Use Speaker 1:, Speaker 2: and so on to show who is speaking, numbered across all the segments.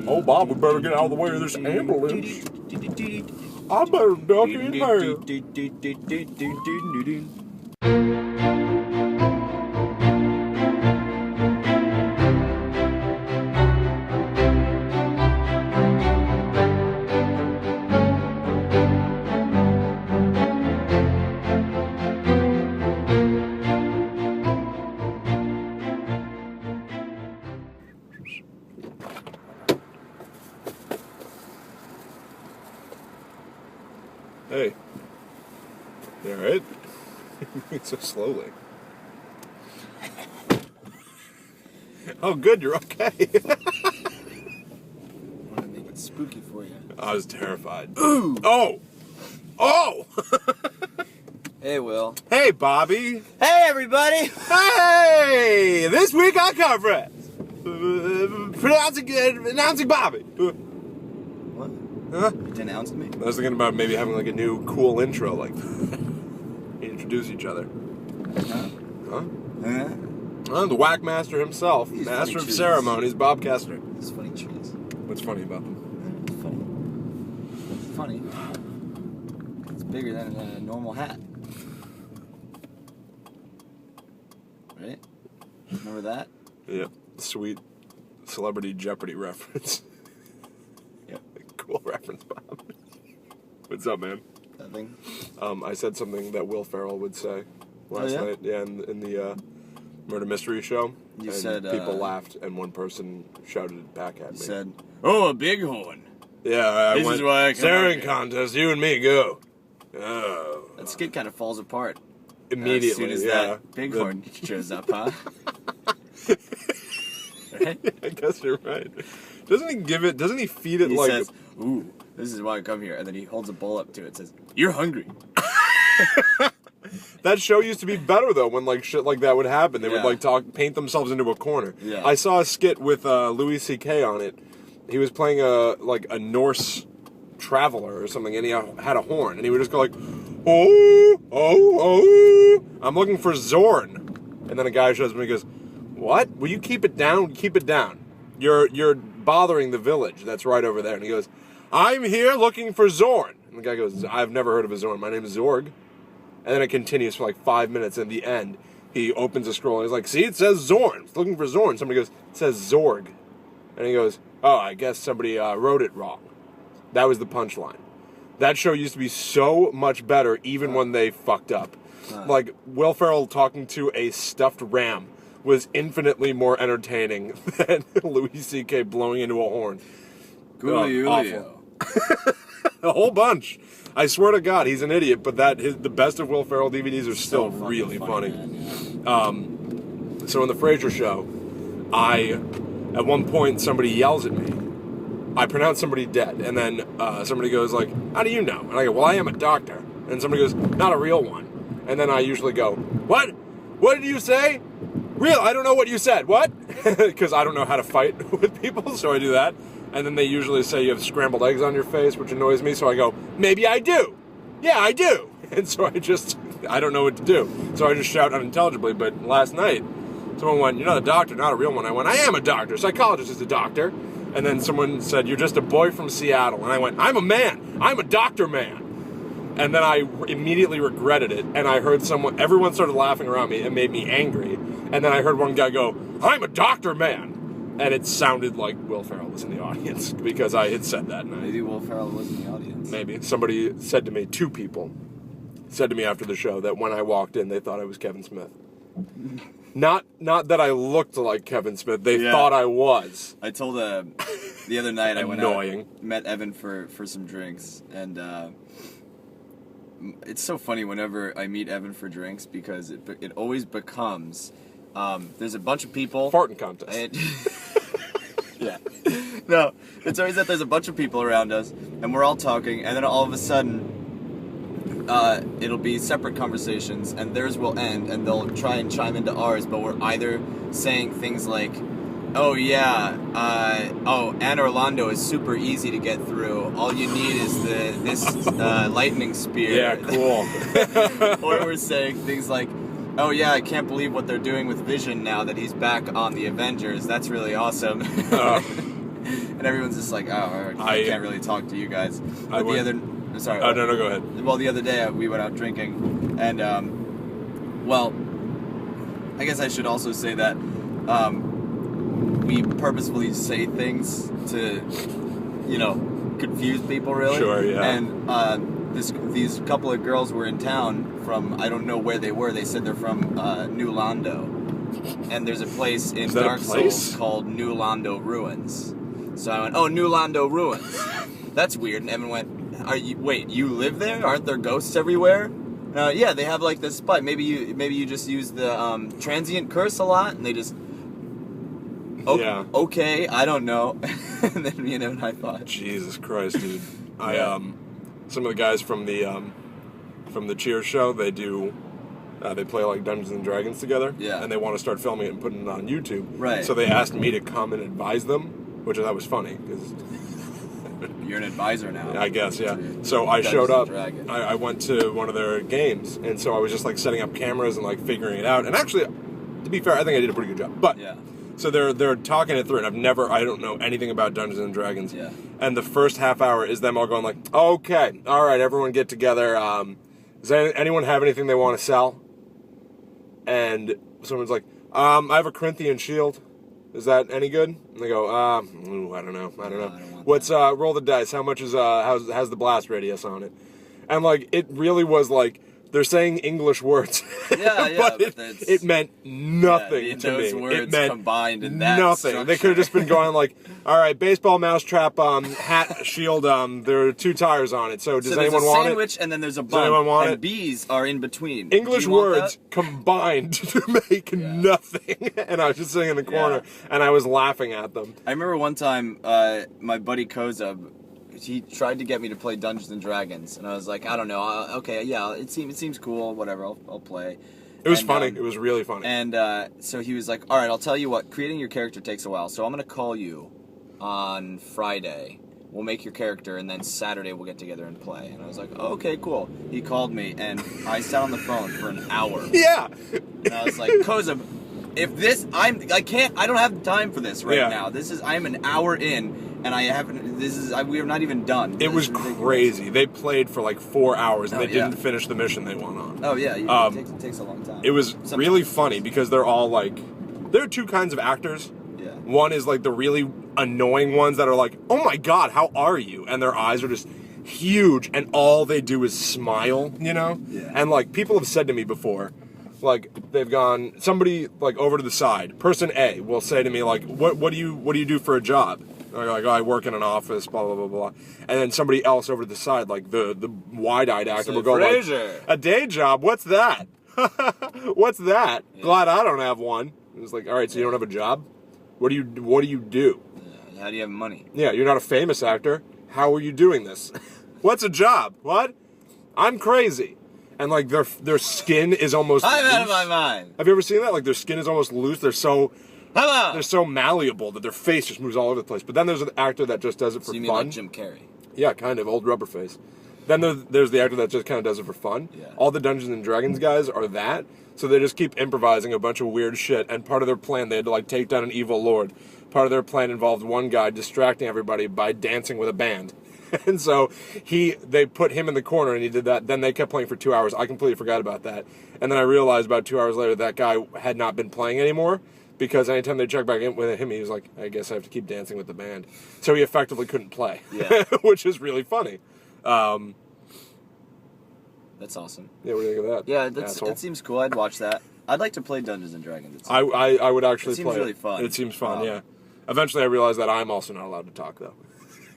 Speaker 1: Oh, Bob, we better get out of the way of this ambulance. I better duck in here. Hey. You alright? So slowly. Oh, good, you're okay.
Speaker 2: I want to make it spooky for you.
Speaker 1: I was terrified.
Speaker 2: Ooh!
Speaker 1: Oh! Oh!
Speaker 2: Hey, Will.
Speaker 1: Hey, Bobby.
Speaker 2: Hey, everybody!
Speaker 1: Hey! This week on conference. Announcing Bobby.
Speaker 2: What?
Speaker 1: Huh?
Speaker 2: You denounced me?
Speaker 1: I was thinking about maybe having like a new cool intro, like introduce each other.
Speaker 2: Huh?
Speaker 1: Huh?
Speaker 2: Huh?
Speaker 1: Oh, the whack master himself,
Speaker 2: These
Speaker 1: master
Speaker 2: funny
Speaker 1: of
Speaker 2: trees.
Speaker 1: ceremonies, Bob Kessler.
Speaker 2: It's funny trees.
Speaker 1: What's funny about them?
Speaker 2: It's funny. It's funny. It's bigger than a normal hat. Right? Remember that?
Speaker 1: Yeah, sweet celebrity Jeopardy reference.
Speaker 2: Yep.
Speaker 1: Cool reference, Bob. What's up, man?
Speaker 2: Nothing.
Speaker 1: I said something that Will Ferrell would say last
Speaker 2: yeah?
Speaker 1: night. Yeah, in the murder mystery show.
Speaker 2: You
Speaker 1: and
Speaker 2: said,
Speaker 1: people laughed, and one person shouted it back at me.
Speaker 2: You said, "Oh, a bighorn."
Speaker 1: Yeah, I
Speaker 2: This
Speaker 1: went,
Speaker 2: is why I come
Speaker 1: staring
Speaker 2: out here.
Speaker 1: contest. You and me go. Oh.
Speaker 2: That skit kind of falls apart
Speaker 1: Immediately,
Speaker 2: as soon as
Speaker 1: yeah.
Speaker 2: that bighorn shows up, huh? Right?
Speaker 1: I guess you're right. Doesn't he give it? Doesn't he feed it
Speaker 2: He
Speaker 1: like?
Speaker 2: says, "Ooh, this is why I come here," and then he holds a bowl up to it and says, "You're hungry."
Speaker 1: That show used to be better though, when like shit like that would happen. They would
Speaker 2: Yeah.
Speaker 1: like paint themselves into a corner.
Speaker 2: Yeah.
Speaker 1: I saw a skit with Louis C.K. on it. He was playing a Norse traveler or something, and he had a horn, and he would just go like, "Oh, oh, oh, I'm looking for Zorn," and then a guy shows me and goes, "What? Will you keep it down? Keep it down. You're bothering the village that's right over there." And he goes, "I'm here looking for Zorn." And the guy goes, "I've never heard of a Zorn. My name is Zorg." And then it continues for like 5 minutes. And at the end, he opens a scroll and he's like, "See, it says Zorn. It's looking for Zorn." Somebody goes, "It says Zorg." And he goes, "Oh, I guess somebody wrote it wrong." That was the punchline. That show used to be so much better even when they fucked up. Like, Will Ferrell talking to a stuffed ram was infinitely more entertaining than Louis C.K. blowing into a horn.
Speaker 2: Coolio.
Speaker 1: A whole bunch. I swear to God, he's an idiot, but the best of Will Ferrell DVDs are still really funny.
Speaker 2: Man, yeah.
Speaker 1: So in the Frasier show, at one point, somebody yells at me. I pronounce somebody dead, and then somebody goes like, "How do you know?" And I go, "Well, I am a doctor." And somebody goes, "Not a real one." And then I usually go, "What? What did you say? Real? I don't know what you said. What?" Because I don't know how to fight with people, so I do that. And then they usually say you have scrambled eggs on your face, which annoys me, so I go, "Maybe I do. Yeah, I do." And so I don't know what to do. So I just shout unintelligibly. But last night, someone went, "You're not a doctor, not a real one." I went, "I am a doctor. Psychologist is a doctor." And then someone said, "You're just a boy from Seattle." And I went, "I'm a man. I'm a doctor man." And then I immediately regretted it. And I heard everyone started laughing around me. It made me angry. And then I heard one guy go, "I'm a doctor man." And it sounded like Will Ferrell was in the audience because I had said that. And
Speaker 2: Maybe Will Ferrell was in the audience.
Speaker 1: maybe. Somebody said to me, 2 people said to me after the show that when I walked in, they thought I was Kevin Smith. Not that I looked like Kevin Smith. They thought I was.
Speaker 2: I told the other night I went
Speaker 1: Annoying.
Speaker 2: out, met Evan for some drinks, and it's so funny whenever I meet Evan for drinks because it always becomes there's a bunch of people.
Speaker 1: Farting contest.
Speaker 2: And, yeah. No, it's always that there's a bunch of people around us, and we're all talking, and then all of a sudden, it'll be separate conversations, and theirs will end, and they'll try and chime into ours, but we're either saying things like, "Oh yeah, Anne Orlando is super easy to get through. All you need is this lightning spear."
Speaker 1: Yeah, cool.
Speaker 2: Or we're saying things like, "Oh yeah, I can't believe what they're doing with Vision now that he's back on the Avengers. That's really awesome." And everyone's just like, oh, I can't really talk to you guys. But sorry.
Speaker 1: Oh, no, go ahead.
Speaker 2: Well, the other day we went out drinking, and, well, I guess I should also say that we purposefully say things to, confuse people, really.
Speaker 1: Sure, yeah.
Speaker 2: And these couple of girls were in town from, I don't know where they were. They said they're from New Lando. And there's a place in Dark Souls called New Lando Ruins. So I went, oh, New Lando Ruins. That's weird. And Evan went, wait, you live there? Aren't there ghosts everywhere? Yeah, they have like this spot. Maybe you just use the transient curse a lot, and they just.
Speaker 1: Yeah.
Speaker 2: Okay, I don't know. And then me and Evan high five.
Speaker 1: Jesus Christ, dude. Some of the guys from the Cheers show, they play like Dungeons and Dragons together.
Speaker 2: Yeah.
Speaker 1: And they want to start filming it and putting it on YouTube.
Speaker 2: Right.
Speaker 1: So they asked me to come and advise them, which I thought was funny because.
Speaker 2: You're an advisor now.
Speaker 1: I guess, yeah. So I showed up. I went to one of their games, and so I was just like setting up cameras and like figuring it out. And actually, to be fair, I think I did a pretty good job. But
Speaker 2: yeah.
Speaker 1: So they're talking it through, and I don't know anything about Dungeons and Dragons.
Speaker 2: Yeah.
Speaker 1: And the first half hour is them all going like, okay, all right, everyone get together. Does anyone have anything they want to sell? And someone's like, I have a Corinthian shield. Is that any good? And they go, I don't know. What's roll the dice? How much is has the blast radius on it? And like it really was like they're saying English words.
Speaker 2: Yeah,
Speaker 1: but it meant nothing to
Speaker 2: those
Speaker 1: me.
Speaker 2: Words
Speaker 1: it meant
Speaker 2: combined in that
Speaker 1: nothing.
Speaker 2: structure.
Speaker 1: They could have just been going like, all right, baseball mousetrap, hat, shield. There are 2 tires on it. So does anyone want it?
Speaker 2: There's a sandwich and then there's a bun.
Speaker 1: Does anyone want
Speaker 2: and
Speaker 1: it?
Speaker 2: bees are in between.
Speaker 1: English words combined to make nothing. And I was just sitting in the corner and I was laughing at them.
Speaker 2: I remember one time, my buddy Kozub, he tried to get me to play Dungeons and Dragons, and I was like, I don't know. Okay, yeah, it seems cool. Whatever, I'll play.
Speaker 1: It was funny. It was really funny.
Speaker 2: And so he was like, all right, I'll tell you what. Creating your character takes a while, so I'm gonna call you on Friday. We'll make your character, and then Saturday we'll get together and play. And I was like, oh, okay, cool. He called me, and I sat on the phone for an hour.
Speaker 1: Yeah.
Speaker 2: And I was like, Kozub, if this, I don't have time for this right now. I'm an hour in. And we are not even done.
Speaker 1: It was crazy. They played for like 4 hours and they didn't finish the mission they went on.
Speaker 2: Oh yeah, it takes a long time.
Speaker 1: It was really funny because they're all like, there are 2 kinds of actors.
Speaker 2: Yeah.
Speaker 1: One is like the really annoying ones that are like, oh my god, how are you? And their eyes are just huge and all they do is smile, Yeah. And like people have said to me before, like they've gone, somebody like over to the side, person A will say to me like, what do you do for a job? Like, oh, I work in an office, blah, blah, blah, blah. And then somebody else over to the side, like the wide-eyed actor will go like, a day job? What's that? What's that? Yeah. Glad I don't have one. It's like, all right, so you don't have a job? What do you do?
Speaker 2: How do you have money?
Speaker 1: Yeah, you're not a famous actor. How are you doing this? What's a job? What? I'm crazy. And like their skin is almost
Speaker 2: I'm
Speaker 1: loose.
Speaker 2: out of my mind.
Speaker 1: Have you ever seen that? Like their skin is almost loose. They're so
Speaker 2: Hello.
Speaker 1: malleable that their face just moves all over the place. But then there's an actor that just does it for
Speaker 2: so you
Speaker 1: fun.
Speaker 2: mean like Jim Carrey?
Speaker 1: Yeah, kind of. Old rubber face. Then there's the actor that just kind of does it for fun.
Speaker 2: Yeah.
Speaker 1: All the Dungeons and Dragons guys are that. So they just keep improvising a bunch of weird shit. And part of their plan, they had to like take down an evil lord. Part of their plan involved one guy distracting everybody by dancing with a band. And so they put him in the corner and he did that. Then they kept playing for 2 hours. I completely forgot about that. And then I realized about 2 hours later that guy had not been playing anymore. Because anytime they checked back in with him, he was like, I guess I have to keep dancing with the band. So he effectively couldn't play, which is really funny.
Speaker 2: That's awesome.
Speaker 1: Yeah, what do you think of that?
Speaker 2: Yeah, it seems cool. I'd watch that. I'd like to play Dungeons and Dragons.
Speaker 1: I would actually play it.
Speaker 2: It seems really fun.
Speaker 1: It seems fun, yeah. Eventually I realized that I'm also not allowed to talk, though.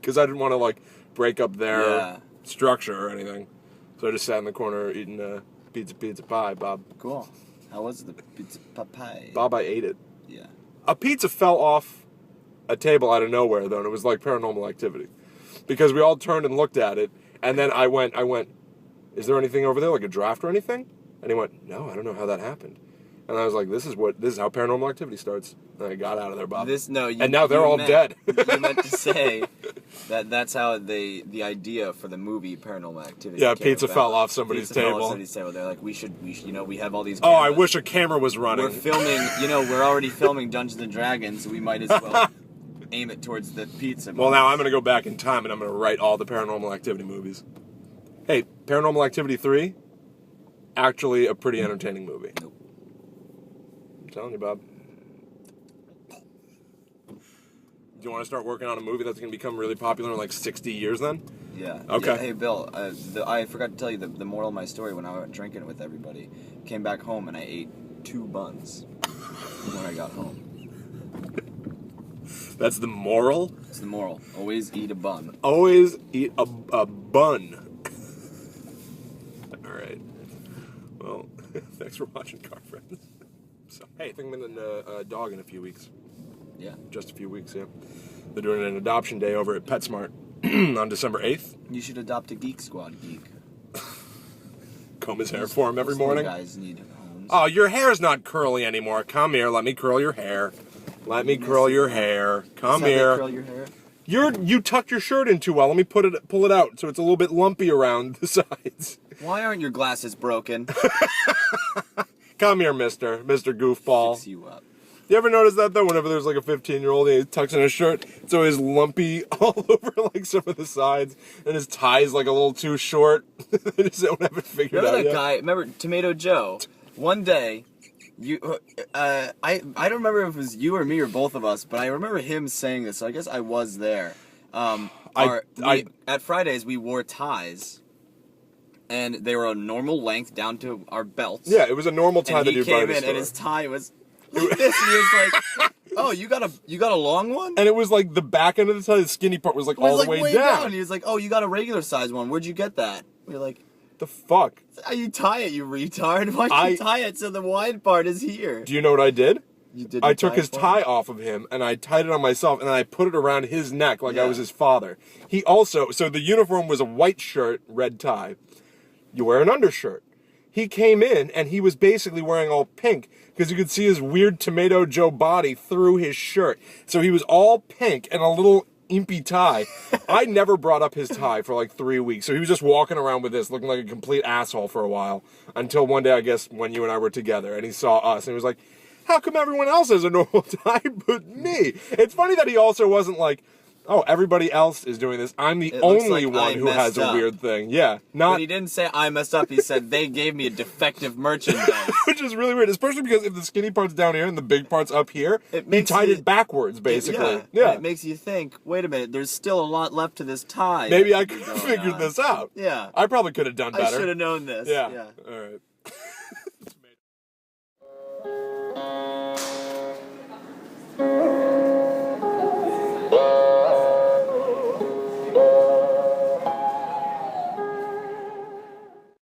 Speaker 1: Because I didn't want to, like, break up their structure or anything. So I just sat in the corner eating pizza pie, Bob.
Speaker 2: Cool. How was the pizza pie?
Speaker 1: Bob, I ate it.
Speaker 2: Yeah.
Speaker 1: A pizza fell off a table out of nowhere, though, and it was like Paranormal Activity. Because we all turned and looked at it, and then I went, is there anything over there, like a draft or anything? And he went, no, I don't know how that happened. And I was like, this is how Paranormal Activity starts. And I got out of there, Bob. And now they're all dead.
Speaker 2: You meant to say that's how the idea for the movie Paranormal Activity.
Speaker 1: Yeah, pizza fell off somebody's table.
Speaker 2: They're like, we should, we have all these.
Speaker 1: Oh, I wish a camera was running.
Speaker 2: We're filming, we're already filming Dungeons and Dragons. So we might as well aim it towards the pizza.
Speaker 1: Well, now I'm going to go back in time and I'm going to write all the Paranormal Activity movies. Hey, Paranormal Activity 3, actually a pretty entertaining movie.
Speaker 2: Nope.
Speaker 1: I'm telling you, Bob. Do you want to start working on a movie that's going to become really popular in like 60 years then?
Speaker 2: Yeah.
Speaker 1: Okay.
Speaker 2: Yeah, hey, Bill, I forgot to tell you the moral of my story when I went drinking with everybody. Came back home and I ate 2 buns when I got home.
Speaker 1: That's the moral?
Speaker 2: It's the moral. Always eat a bun.
Speaker 1: Always eat a bun. All right. Well, thanks for watching, Car Friends. So, hey, think I'm getting a dog in a few weeks.
Speaker 2: Yeah.
Speaker 1: Just a few weeks, yeah. They're doing an adoption day over at PetSmart on December 8th.
Speaker 2: You should adopt a Geek Squad geek.
Speaker 1: Comb his hair for him every
Speaker 2: Those little
Speaker 1: morning.
Speaker 2: guys need homes.
Speaker 1: Oh, your hair's not curly anymore. Come here, let me curl your hair. Let me curl your hair. Come
Speaker 2: Is that how they
Speaker 1: here.
Speaker 2: curl your hair?
Speaker 1: You tucked your shirt in too well. Let me pull it out so it's a little bit lumpy around the sides.
Speaker 2: Why aren't your glasses broken?
Speaker 1: Come here, Mr. Goofball.
Speaker 2: Fix you up.
Speaker 1: You ever notice that though? Whenever there's like a 15-year-old and he tucks in his shirt, it's always lumpy all over like some of the sides, and his tie's like a little too short. They just don't have it figured
Speaker 2: Remember
Speaker 1: out
Speaker 2: that
Speaker 1: yet.
Speaker 2: guy? Remember Tomato Joe? One day, I don't remember if it was you or me or both of us, but I remember him saying this. So I guess I was there. At Fridays we wore ties, and they were a normal length down to our belts.
Speaker 1: Yeah, it was a normal tie
Speaker 2: And
Speaker 1: that
Speaker 2: he
Speaker 1: you'd buy at
Speaker 2: came
Speaker 1: the
Speaker 2: in,
Speaker 1: store.
Speaker 2: and his tie was like this, and he was like, "Oh, you got a long one?"
Speaker 1: And it was like the back end of the tie, the skinny part was like
Speaker 2: It was
Speaker 1: all
Speaker 2: like
Speaker 1: the way
Speaker 2: way
Speaker 1: down.
Speaker 2: down. He was like, "Oh, you got a regular size one. Where'd you get that?" We were like,
Speaker 1: The fuck?
Speaker 2: "That's how you tie it, you retard. Why'd you tie it so the wide part is here?"
Speaker 1: Do you know what I did?
Speaker 2: You did.
Speaker 1: I took his tie off of him and I tied it on myself and then I put it around his neck like I was his father. He also, so the uniform was a white shirt, red tie. You wear an undershirt. He came in and he was basically wearing all pink because you could see his weird Tomato Joe body through his shirt. So he was all pink and a little impy tie. I never brought up his tie for like 3 weeks. So he was just walking around with this looking like a complete asshole for a while until one day, I guess, when you and I were together and he saw us and he was like, how come everyone else has a normal tie but me? It's funny that he also wasn't like, oh, everybody else is doing this. I'm the only one who has a weird thing. Yeah.
Speaker 2: But he didn't say I messed up. He said they gave me a defective merchandise.
Speaker 1: Which is really weird, especially because if the skinny part's down here and the big part's up here, he tied it backwards, basically.
Speaker 2: Yeah. It makes you think, wait a minute, there's still a lot left to this tie.
Speaker 1: Maybe I could have figured this out.
Speaker 2: Yeah.
Speaker 1: I probably could have done better.
Speaker 2: I should have known this.
Speaker 1: Yeah. All right.